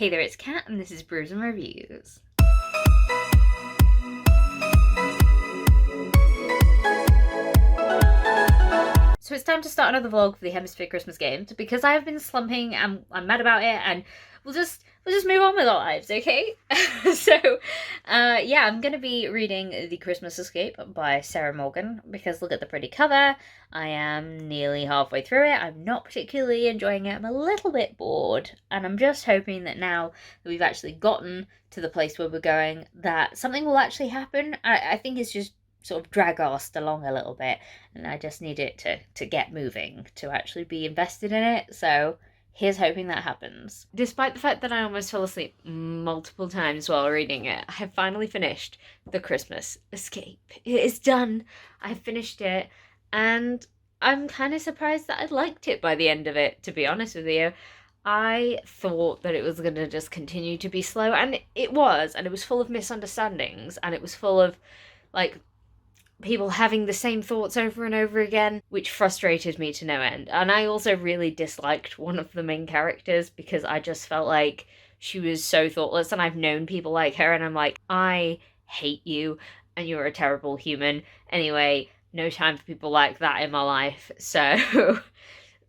Hey there, it's Kat, and this is Brews and Reviews. So it's time to start another vlog for the Hemisphere Christmas games because I have been slumping and I'm mad about it, and we'll just move on with our lives, okay? Yeah, I'm gonna be reading The Christmas Escape by Sarah Morgan because look at the pretty cover. I am nearly halfway through it. I'm not particularly enjoying it. I'm a little bit bored, and I'm just hoping that now that we've actually gotten to the place where we're going, that something will actually happen. I think it's just sort of drag-arsed along a little bit, and I just need it to get moving, to actually be invested in it. So here's hoping that happens. Despite the fact that I almost fell asleep multiple times while reading it, I have finally finished The Christmas Escape. It is done. I've finished it, and I'm kind of surprised that I liked it by the end of it, to be honest with you. I thought that it was going to just continue to be slow, and it was, and it was full of misunderstandings, and it was full of, like, people having the same thoughts over and over again, which frustrated me to no end. And I also really disliked one of the main characters because I just felt like she was so thoughtless, and I've known people like her, and I'm like, I hate you, and you're a terrible human. Anyway, no time for people like that in my life, so...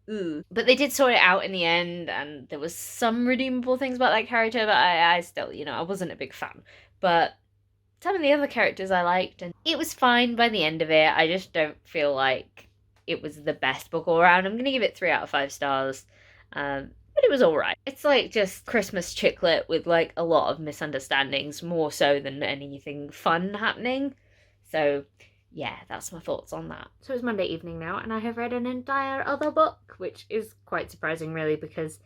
Ooh. But they did sort it out in the end, and there was some redeemable things about that character, but I still, I wasn't a big fan. But some of the other characters I liked, and it was fine by the end of it. I just don't feel like it was the best book all around. I'm going to give it 3 out of 5 stars, but it was alright. It's like just Christmas chick lit with like a lot of misunderstandings, more so than anything fun happening. So yeah, that's my thoughts on that. So it's Monday evening now, and I have read an entire other book, which is quite surprising really, because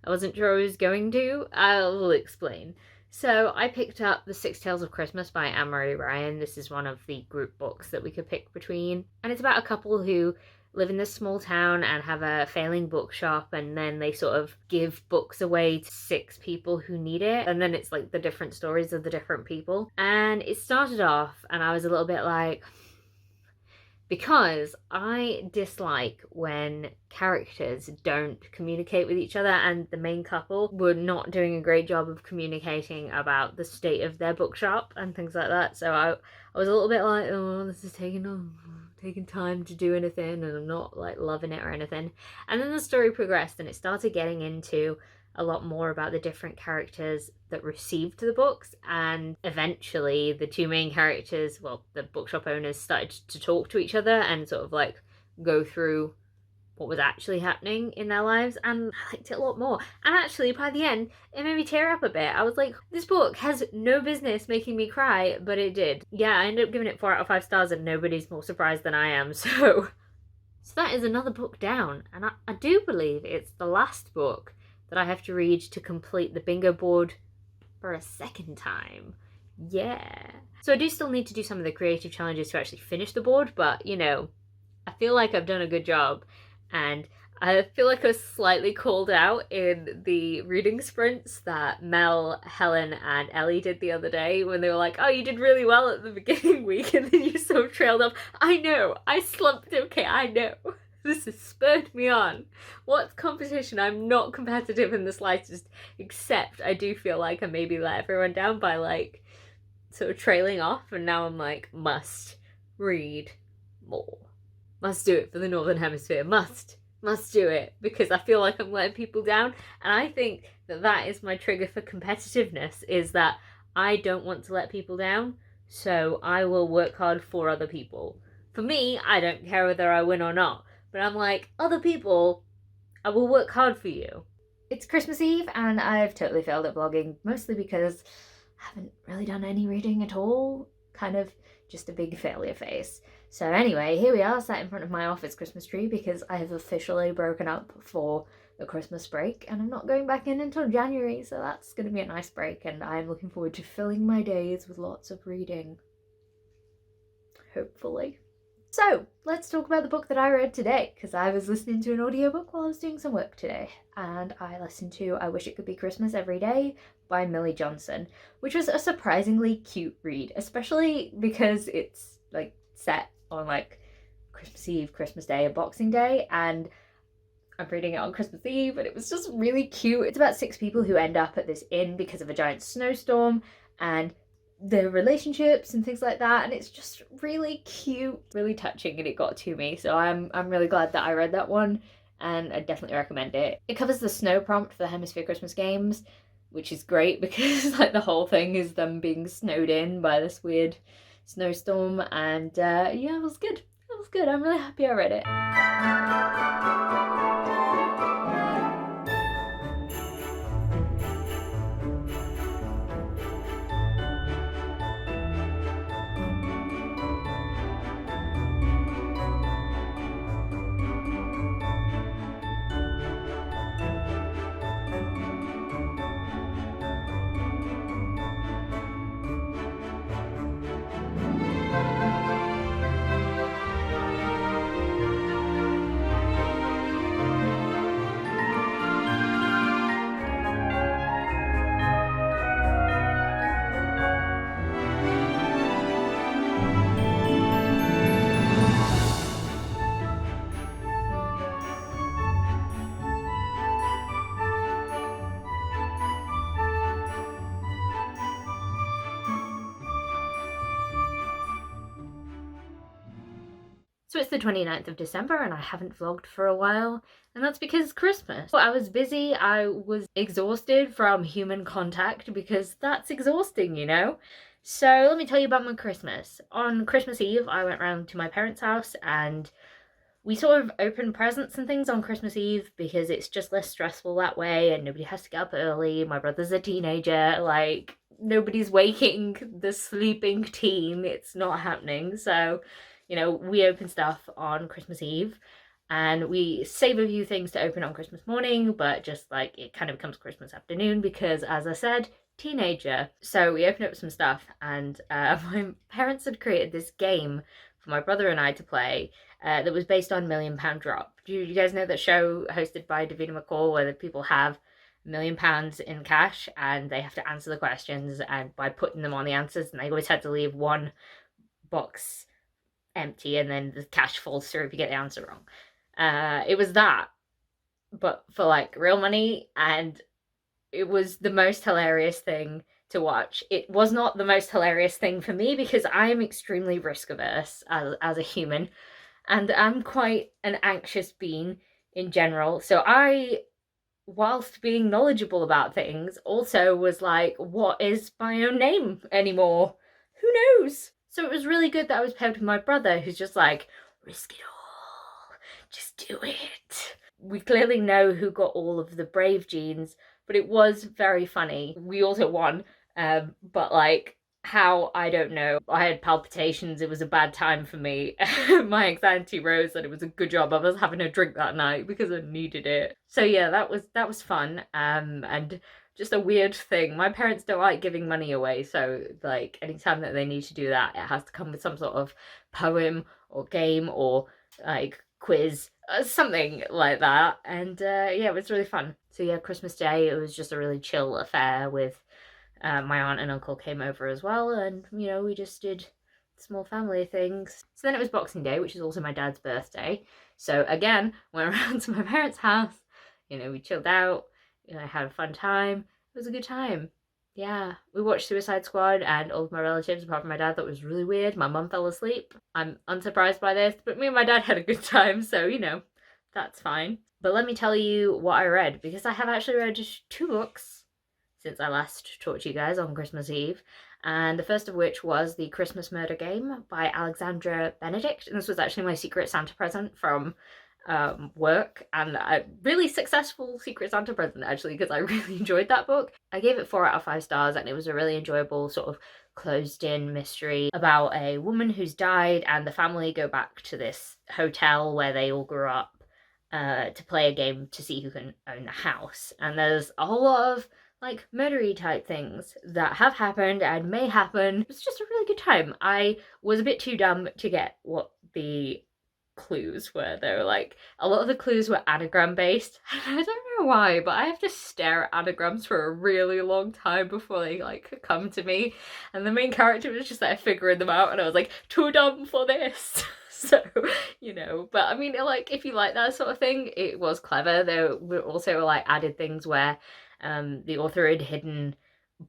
I wasn't sure I was going to. I will explain. So I picked up The Six Tales of Christmas by Anne-Marie Ryan. This is one of the group books that we could pick between. And it's about a couple who live in this small town and have a failing bookshop, and then they sort of give books away to 6 people who need it. And then it's like the different stories of the different people. And it started off, and I was a little bit like... because I dislike when characters don't communicate with each other, and the main couple were not doing a great job of communicating about the state of their bookshop and things like that. So I was a little bit like, oh, this is taking time to do anything, and I'm not like loving it or anything. And then the story progressed, and it started getting into a lot more about the different characters that received the books, and eventually the 2 main characters, well, the bookshop owners, started to talk to each other and sort of like go through what was actually happening in their lives, and I liked it a lot more. And actually by the end it made me tear up a bit. I was like, this book has no business making me cry, but it did. Yeah, I ended up giving it 4 out of 5 stars, and nobody's more surprised than I am. So that is another book down, and I do believe it's the last book that I have to read to complete the bingo board for a second time. Yeah. So I do still need to do some of the creative challenges to actually finish the board, but, I feel like I've done a good job. And I feel like I was slightly called out in the reading sprints that Mel, Helen, and Ellie did the other day, when they were like, oh, you did really well at the beginning week, and then you sort of trailed off. I know, I slumped, okay, I know. This has spurred me on. What's competition? I'm not competitive in the slightest, except I do feel like I maybe let everyone down by like sort of trailing off, and now I'm like, must read more. Must do it for the Northern Hemisphere. Must do it, because I feel like I'm letting people down, and I think that that is my trigger for competitiveness, is that I don't want to let people down, so I will work hard for other people. For me, I don't care whether I win or not. But I'm like, other people, I will work hard for you. It's Christmas Eve, and I've totally failed at vlogging, mostly because I haven't really done any reading at all. Kind of just a big failure face. So anyway, here we are, sat in front of my office Christmas tree, because I have officially broken up for the Christmas break, and I'm not going back in until January, so that's going to be a nice break, and I'm looking forward to filling my days with lots of reading. Hopefully. So, let's talk about the book that I read today, because I was listening to an audiobook while I was doing some work today, and I listened to I Wish It Could Be Christmas Every Day by Millie Johnson, which was a surprisingly cute read, especially because it's like set on like Christmas Eve, Christmas Day, and Boxing Day, and I'm reading it on Christmas Eve, and it was just really cute. It's about 6 people who end up at this inn because of a giant snowstorm, and their relationships and things like that, and it's just really cute, really touching, and it got to me. So I'm really glad that I read that one, and I definitely recommend it. It covers the snow prompt for the Hemisphere Christmas games, which is great because like the whole thing is them being snowed in by this weird snowstorm, and yeah, it was good. It was good. I'm really happy I read it. So it's the 29th of December and I haven't vlogged for a while, and that's because it's Christmas. I was busy, I was exhausted from human contact because that's exhausting, you know? So let me tell you about my Christmas. On Christmas Eve, I went round to my parents' house and we sort of opened presents and things on Christmas Eve because it's just less stressful that way and nobody has to get up early. My brother's a teenager, like nobody's waking the sleeping teen. It's not happening. So, you know, we open stuff on Christmas Eve and we save a few things to open on Christmas morning, but just like it kind of becomes Christmas afternoon because, as I said, teenager. So we opened up some stuff and my parents had created this game for my brother and I to play that was based on £1 Million Drop. Do you guys know that show hosted by Davina McCall where the people have £1 million in cash and they have to answer the questions, and by putting them on the answers, and they always had to leave one box empty and then the cash falls through if you get the answer wrong. It was that, but for like real money, and it was the most hilarious thing to watch. It was not the most hilarious thing for me because I am extremely risk averse as a human, and I'm quite an anxious being in general. So I, whilst being knowledgeable about things, also was like, what is my own name anymore? Who knows? So it was really good that I was paired with my brother, who's just like, risk it all, just do it. We clearly know who got all of the brave genes, but it was very funny. We also won, but like how, I don't know. I had palpitations, it was a bad time for me. My anxiety rose and it was a good job I was having a drink that night because I needed it. So yeah, that was fun, and just a weird thing. My parents don't like giving money away, so like anytime that they need to do that, it has to come with some sort of poem or game or like quiz, something like that. And yeah, it was really fun. So yeah, Christmas Day, it was just a really chill affair with my aunt and uncle came over as well, and you know, we just did small family things. So then it was Boxing Day, which is also my dad's birthday. So again, went around to my parents' house, you know, we chilled out, you know, I had a fun time. It was a good time. Yeah, we watched Suicide Squad, and all of my relatives, apart from my dad, thought it was really weird. My mum fell asleep. I'm unsurprised by this, but me and my dad had a good time, so, you know, that's fine. But let me tell you what I read, because I have actually read 2 books since I last talked to you guys on Christmas Eve, and the first of which was The Christmas Murder Game by Alexandra Benedict, and this was actually my Secret Santa present from work, and a really successful Secret Santa present actually, because I really enjoyed that book. I gave it 4 out of 5 stars, and it was a really enjoyable sort of closed-in mystery about a woman who's died, and the family go back to this hotel where they all grew up to play a game to see who can own the house. And there's a whole lot of like murdery type things that have happened and may happen. It was just a really good time. I was a bit too dumb to get what the clues were though. Like a lot of the clues were anagram based. I don't know why, but I have to stare at anagrams for a really long time before they like come to me, and the main character was just like figuring them out, and I was like, too dumb for this. So, you know, but I mean, like, if you like that sort of thing, it was clever. There were also like added things where the author had hidden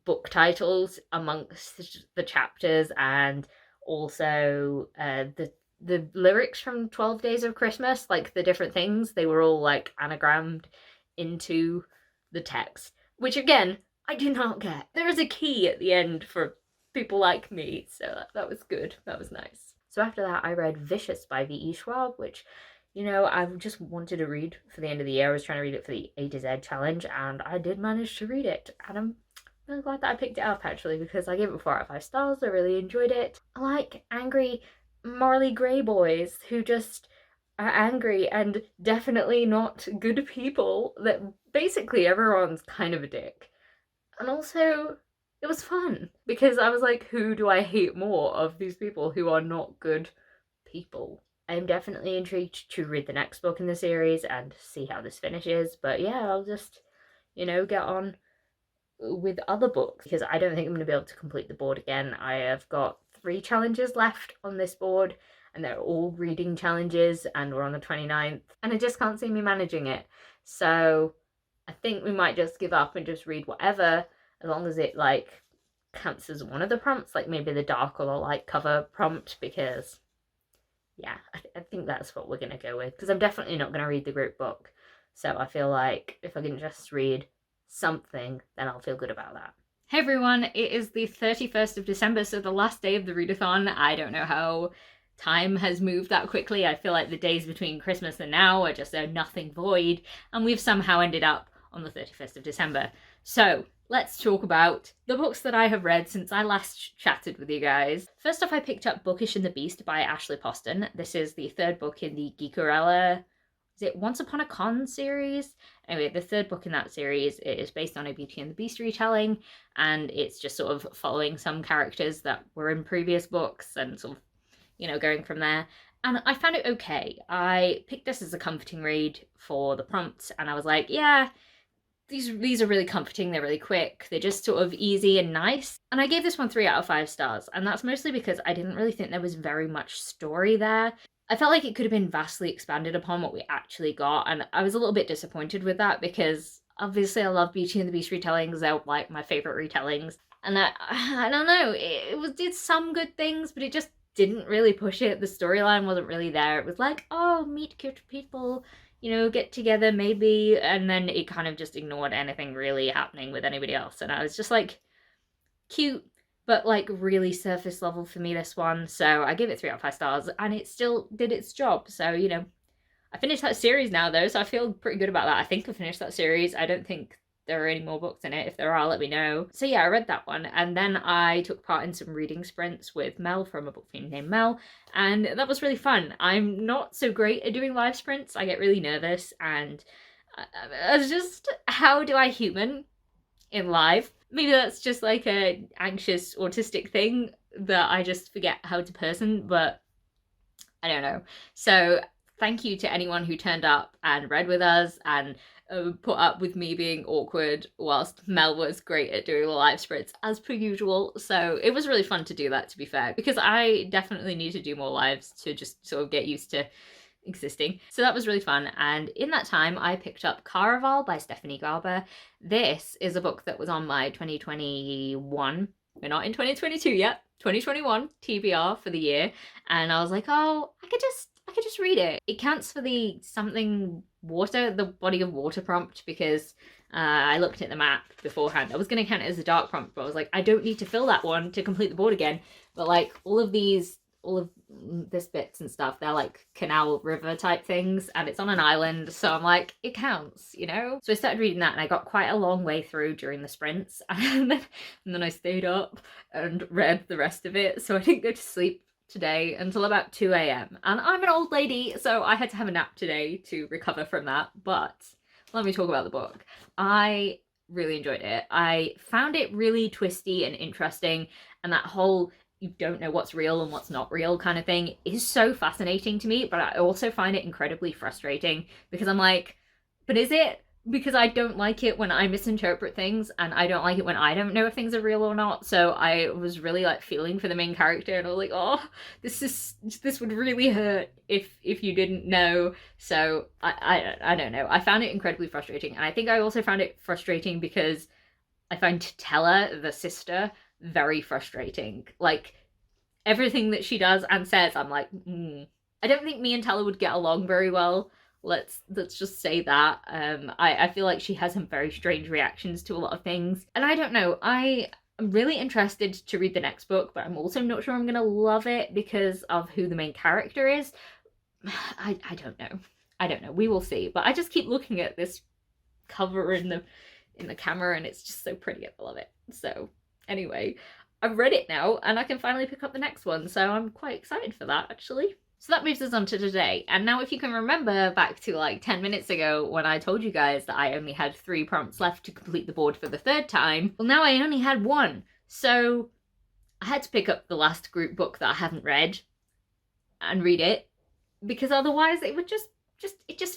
book titles amongst the chapters, and also the lyrics from 12 Days of Christmas, like the different things, they were all like anagrammed into the text, which again, I do not get. There is a key at the end for people like me, so that was good. That was nice. So after that, I read Vicious by V.E. Schwab, which, you know, I just wanted to read for the end of the year. I was trying to read it for the A to Z challenge, and I did manage to read it. And I'm really glad that I picked it up, actually, because I gave it 4 out of 5 stars. I really enjoyed it. I like angry, morally grey boys who just are angry and definitely not good people, that basically everyone's kind of a dick. And also, it was fun because I was like, who do I hate more of these people who are not good people? I'm definitely intrigued to read the next book in the series and see how this finishes. But yeah, I'll just, you know, get on with other books because I don't think I'm going to be able to complete the board again. I have got 3 challenges left on this board, and they're all reading challenges, and we're on the 29th, and I just can't see me managing it. So I think we might just give up and just read whatever, as long as it like counts as one of the prompts, like maybe the dark or the light cover prompt, because yeah, I think that's what we're going to go with, because I'm definitely not going to read the group book. So I feel like if I can just read something, then I'll feel good about that. Hey everyone, it is the 31st of December, so the last day of the readathon. I don't know how time has moved that quickly. I feel like the days between Christmas and now are just a nothing void, and we've somehow ended up on the 31st of December. So let's talk about the books that I have read since I last chatted with you guys. First off, I picked up Bookish and the Beast by Ashley Poston. This is the 3rd book in the Geekerella, is it Once Upon a Con series? Anyway, the 3rd book in that series is based on a Beauty and the Beast retelling, and it's just sort of following some characters that were in previous books and sort of, you know, going from there. And I found it okay. I picked this as a comforting read for the prompts, and I was like, yeah, these are really comforting, they're really quick, they're just sort of easy and nice. And I gave this one 3 out of 5 stars, and that's mostly because I didn't really think there was very much story there. I felt like it could have been vastly expanded upon what we actually got, and I was a little bit disappointed with that because obviously I love Beauty and the Beast retellings, they're like my favourite retellings, and I don't know, it did some good things, but it just didn't really push it. The storyline wasn't really there. It was like, oh, meet cute people, you know, get together maybe, and then it kind of just ignored anything really happening with anybody else, and I was just like, cute, but like really surface level for me, this one. So I give it 3 out of 5 stars, and it still did its job. So, you know, I finished that series now though, so I feel pretty good about that. I think I finished that series. I don't think there are any more books in it. If there are, let me know. So yeah, I read that one, and then I took part in some reading sprints with Mel from A Book Fiend Named Mel, and that was really fun. I'm not so great at doing live sprints. I get really nervous, and I was just, how do I human in live? Maybe that's just like a anxious autistic thing that I just forget how to person, but I don't know. So thank you to anyone who turned up and read with us and put up with me being awkward whilst Mel was great at doing the live sprints as per usual. So it was really fun to do that, to be fair, because I definitely need to do more lives to just sort of get used to existing. So that was really fun, and in that time I picked up Caraval by Stephanie Garber. This is a book that was on my 2021, we're not in 2022 yet, 2021 TBR for the year, and I was like, oh, I could just read it. It counts for the something water, the body of water prompt, because I looked at the map beforehand. I was going to count it as a dark prompt, but I was like, I don't need to fill that one to complete the board again. But like all of this bits and stuff, they're like canal river type things, and it's on an island, so I'm like, it counts, you know? So I started reading that, and I got quite a long way through during the sprints, and then I stayed up and read the rest of it, so I didn't go to sleep today until about 2 a.m. and I'm an old lady, so I had to have a nap today to recover from that. But let me talk about the book. I really enjoyed it. I found it really twisty and interesting, and that whole you don't know what's real and what's not real kind of thing is so fascinating to me, but I also find it incredibly frustrating because I'm like, but is it? because I don't like it when I misinterpret things, and I don't like it when I don't know if things are real or not. So I was really like feeling for the main character, and I was like, oh, this would really hurt if you didn't know. So I don't know. I found it incredibly frustrating, and I think I also found it frustrating because I find Tella, the sister, very frustrating. Like, everything that she does and says, I'm like, I don't think me and Tella would get along very well. Let's just say that. I feel like she has some very strange reactions to a lot of things. And I don't know, I'm really interested to read the next book, but I'm also not sure I'm gonna love it because of who the main character is. I don't know. I don't know. We will see. But I just keep looking at this cover in the camera, and it's just so pretty. I love it. So anyway, I've read it now and I can finally pick up the next one, so I'm quite excited for that actually. So that moves us on to today. And now if you can remember back to like 10 minutes ago when I told you guys that I only had 3 prompts left to complete the board for the 3rd time, well now I only had 1. So I had to pick up the last group book that I haven't read and read it, because otherwise it would just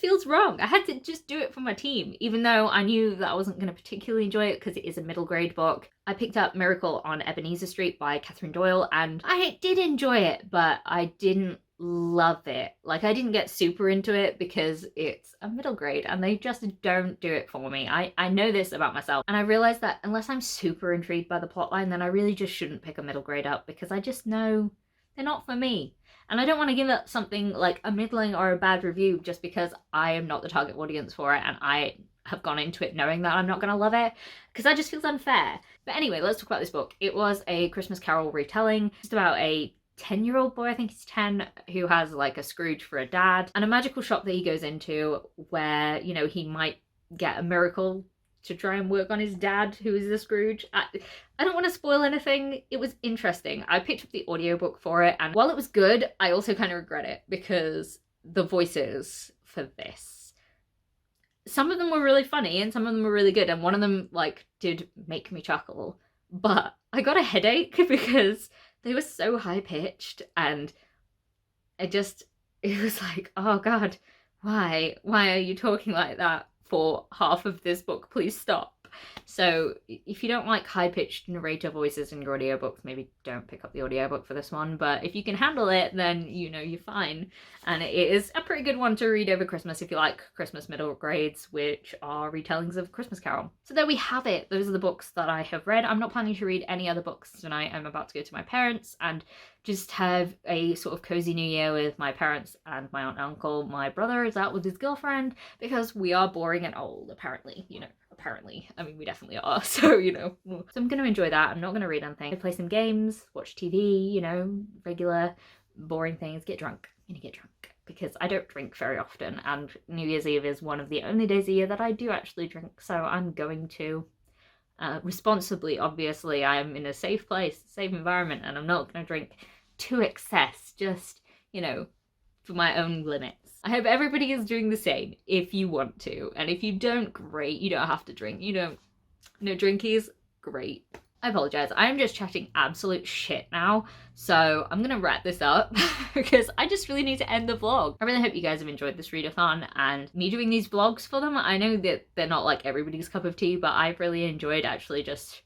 feels wrong. I had to just do it for my team, even though I knew that I wasn't going to particularly enjoy it because it is a middle grade book. I picked up Miracle on Ebenezer Street by Catherine Doyle, and I did enjoy it, but I didn't love it. Like, I didn't get super into it because it's a middle grade and they just don't do it for me. I know this about myself, and I realized that unless I'm super intrigued by the plotline, then I really just shouldn't pick a middle grade up because I just know they're not for me. And I don't want to give it something like a middling or a bad review just because I am not the target audience for it and I have gone into it knowing that I'm not going to love it, because that just feels unfair. But anyway, let's talk about this book. It was a Christmas Carol retelling, just about a 10-year-old boy, I think he's 10, who has like a Scrooge for a dad and a magical shop that he goes into where, you know, he might get a miracle to try and work on his dad, who is the Scrooge. I don't want to spoil anything. It was interesting. I picked up the audiobook for it, and while it was good, I also kind of regret it because the voices for this, some of them were really funny and some of them were really good, and one of them like did make me chuckle, but I got a headache because they were so high-pitched, and it was like, oh god, why are you talking like that for half of this book? Please stop. So if you don't like high-pitched narrator voices in your audiobooks, maybe don't pick up the audiobook for this one, but if you can handle it, then you know you're fine. And it is a pretty good one to read over Christmas if you like Christmas middle grades, which are retellings of Christmas Carol. So there we have it. Those are the books that I have read. I'm not planning to read any other books tonight. I'm about to go to my parents and just have a sort of cozy new year with my parents and my aunt and uncle. My brother is out with his girlfriend because we are boring and old, apparently, you know. Apparently. I mean, we definitely are, so, you know. So I'm going to enjoy that. I'm not going to read anything. I play some games, watch TV, you know, regular boring things, get drunk. I'm going to get drunk because I don't drink very often, and New Year's Eve is one of the only days a year that I do actually drink, so I'm going to. Responsibly, obviously. I'm in a safe place, safe environment, and I'm not going to drink to excess, just, you know, for my own limits. I hope everybody is doing the same if you want to, and if you don't, great, you don't have to drink. You don't, no drinkies, great. I apologize, I'm just chatting absolute shit now, so I'm gonna wrap this up because I just really need to end the vlog. I really hope you guys have enjoyed this readathon and me doing these vlogs for them. I know that they're not like everybody's cup of tea, but I've really enjoyed actually just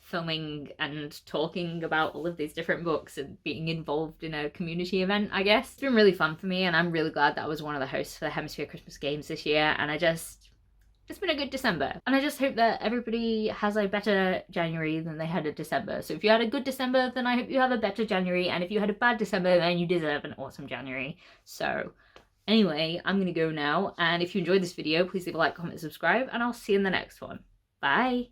filming and talking about all of these different books and being involved in a community event, I guess. It's been really fun for me, and I'm really glad that I was one of the hosts for the Hemisphere Christmas Games this year, and it's been a good December. And I just hope that everybody has a better January than they had in December. So if you had a good December, then I hope you have a better January, and if you had a bad December, then you deserve an awesome January. So anyway, I'm gonna go now, and if you enjoyed this video, please leave a like, comment, subscribe, and I'll see you in the next one. Bye!